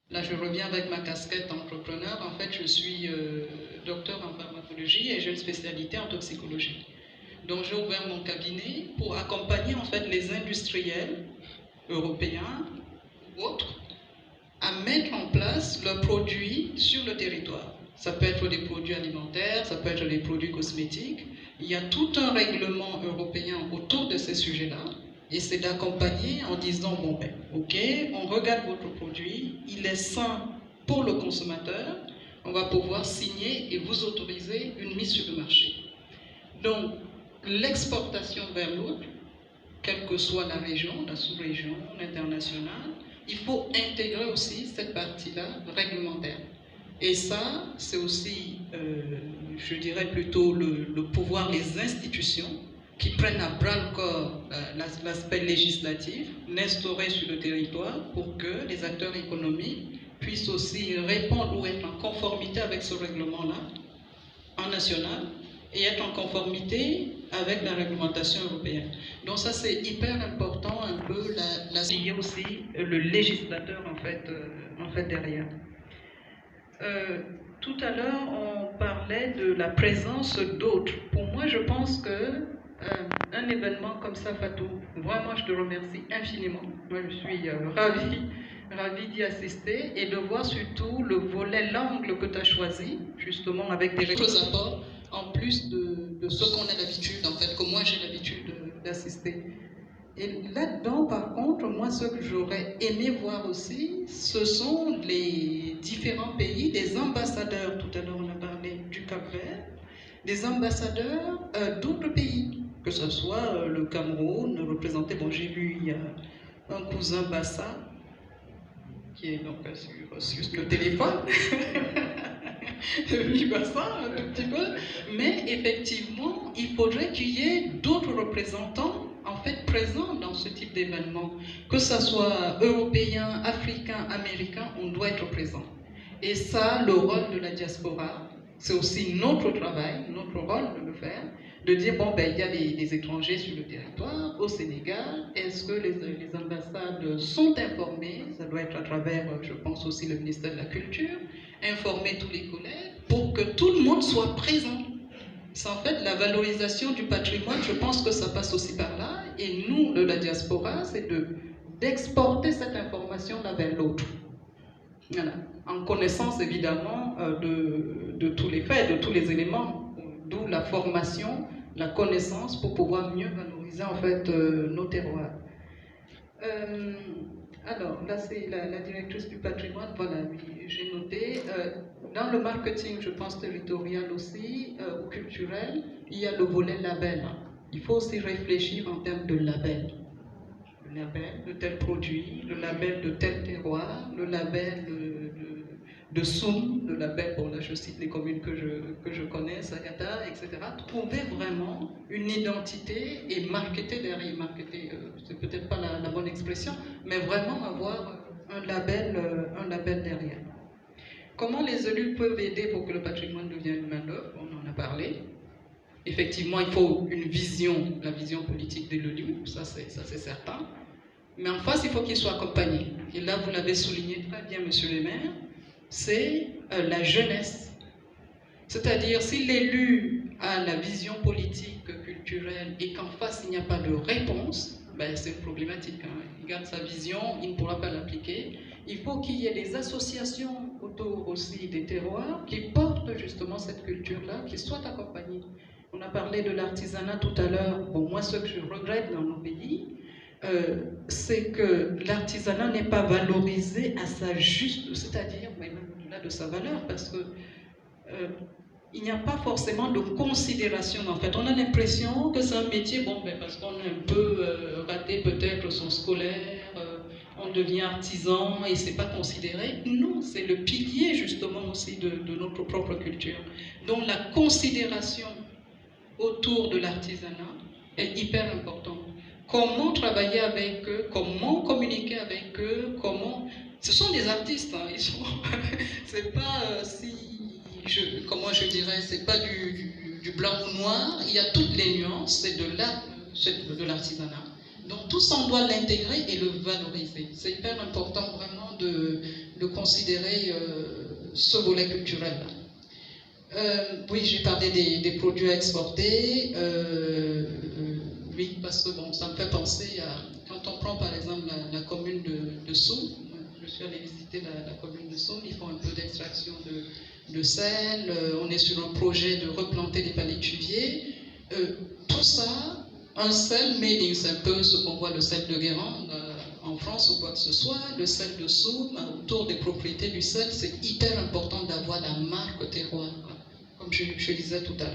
Là, je reviens avec ma casquette entrepreneur. En fait, je suis docteur en pharmacologie et j'ai une spécialité en toxicologie. Donc, j'ai ouvert mon cabinet pour accompagner en fait les industriels européens ou autres à mettre en place leurs produits sur le territoire. Ça peut être des produits alimentaires, ça peut être des produits cosmétiques. Il y a tout un règlement européen autour de ces sujets-là. Et c'est d'accompagner en disant, bon ben, ok, on regarde votre produit, il est sain pour le consommateur, on va pouvoir signer et vous autoriser une mise sur le marché. Donc, l'exportation vers l'autre, quelle que soit la région, la sous-région, l'international, il faut intégrer aussi cette partie-là réglementaire. Et ça, c'est aussi, je dirais plutôt le pouvoir des institutions qui prennent à bras le corps l'aspect législatif, l'instaurer sur le territoire pour que les acteurs économiques puissent aussi répondre ou être en conformité avec ce règlement-là en national et être en conformité avec la réglementation européenne. Donc ça c'est hyper important, un peu lier aussi le législateur en fait derrière. Tout à l'heure on parlait de la présence d'autres. Pour moi je pense que un événement comme ça, Fatou, vraiment je te remercie infiniment. Moi je suis ravie d'y assister et de voir surtout le volet, l'angle que tu as choisi, justement avec des apports en plus de ce qu'on a l'habitude, en fait, que moi j'ai l'habitude d'assister. Et là-dedans, par contre, moi, ce que j'aurais aimé voir aussi, ce sont les différents pays, des ambassadeurs. Tout à l'heure, on a parlé du Cap-Vert, des ambassadeurs d'autres pays, que ce soit le Cameroun, représenté, bon, j'ai vu, il y a un cousin Bassa, qui est donc sur le téléphone. Oui, Bassa, un tout petit peu. Mais effectivement, il faudrait qu'il y ait d'autres représentants en fait présents dans ce type d'événement. Que ce soit européen, africain, américain, on doit être présent. Et ça, le rôle de la diaspora, c'est aussi notre travail, notre rôle de le faire, de dire, bon, ben, il y a des étrangers sur le territoire, au Sénégal, est-ce que les ambassades sont informées? Ça doit être à travers, je pense aussi, le ministère de la Culture, informer tous les collègues pour que tout le monde soit présent. C'est en fait la valorisation du patrimoine, je pense que ça passe aussi par là, et nous, de la diaspora, c'est d'exporter cette information-là vers l'autre. Voilà. En connaissance évidemment de tous les faits, de tous les éléments, d'où la formation, la connaissance pour pouvoir mieux valoriser en fait nos terroirs. Alors là c'est la directrice du patrimoine, voilà, oui, j'ai noté. Dans le marketing, je pense territorial aussi, ou culturel, il y a le volet label. Il faut aussi réfléchir en termes de label. Le label de tel produit, le label de tel terroir, le label de Soum, le label, bon là je cite les communes que je connais, Sagata, etc. Trouver vraiment une identité et marketer derrière, c'est peut-être pas la bonne expression, mais vraiment avoir un label derrière. Comment les élus peuvent aider pour que le patrimoine devienne une main-d'œuvre? On en a parlé. Effectivement, il faut une vision, la vision politique de l'élu, ça c'est certain. Mais en face, il faut qu'il soit accompagné. Et là, vous l'avez souligné très bien, monsieur le maire, c'est la jeunesse. C'est-à-dire, si l'élu a la vision politique, culturelle, et qu'en face, il n'y a pas de réponse, ben, c'est une problématique. Hein. Il garde sa vision, il ne pourra pas l'appliquer. Il faut qu'il y ait des associations autour aussi des terroirs qui portent justement cette culture-là, qui soient accompagnées. On a parlé de l'artisanat tout à l'heure. Bon, moi, ce que je regrette dans nos pays, c'est que l'artisanat n'est pas valorisé à sa juste, c'est-à-dire même au-delà de sa valeur, parce que il n'y a pas forcément de considération en fait. On a l'impression que c'est un métier, bon, ben, parce qu'on a un peu raté peut-être son scolaire, on devient artisan et c'est pas considéré. Non, c'est le pilier justement aussi de notre propre culture. Donc la considération autour de l'artisanat est hyper importante. Comment travailler avec eux, comment communiquer avec eux, comment... Ce sont des artistes, hein, ils sont... c'est pas comment je dirais, c'est pas du blanc ou noir, il y a toutes les nuances, c'est de l'artisanat. Donc tout ça, on doit l'intégrer et le valoriser. C'est hyper important vraiment de considérer ce volet culturel-là. Oui, j'ai parlé des produits à exporter. Oui, parce que bon, ça me fait penser à quand on prend par exemple la commune de Soum. Je suis allée visiter la commune de Soum. Ils font un peu d'extraction de sel. On est sur un projet de replanter des palétuviers. Tout ça, un sel made in, c'est un peu ce qu'on voit le sel de Guérande en France ou quoi que ce soit, le sel de Soum, autour des propriétés du sel, c'est hyper important d'avoir la marque terroir, comme je disais tout à l'heure.